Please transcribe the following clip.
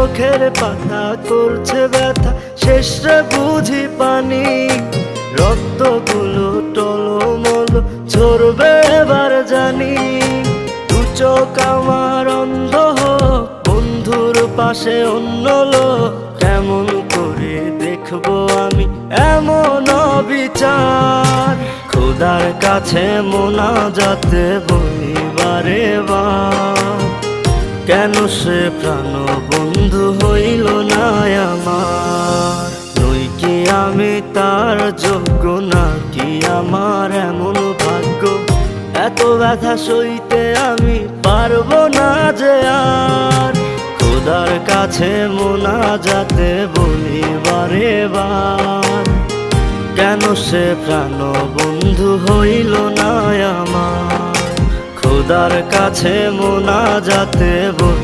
চোখের পাতা করছে ব্যথা, শেষে বুঝি পানি। রক্তগুলো টলমল ঝরবে এবার জানি। দু চোখ আমার অন্ধ হোক, বন্ধুর পাশে অন্য লোক, কেমন করে দেখবো আমি এমন অবিচার। খোদার কাছে মোনাজাতে বলি বারে বার, কেন সে প্রাণ বন্ধু হইল না আমার। নই কি আমি তার যোগ্য, নাকি আমার এমন ভাগ্য, এত ব্যথা সইতে আমি পারবো না যে আর। খোদার কাছে মোনাজাতে বলি বারে বার, কেন সে প্রাণ বন্ধু হইল না আমার। খোদার কাছে মোনাজাতে বলি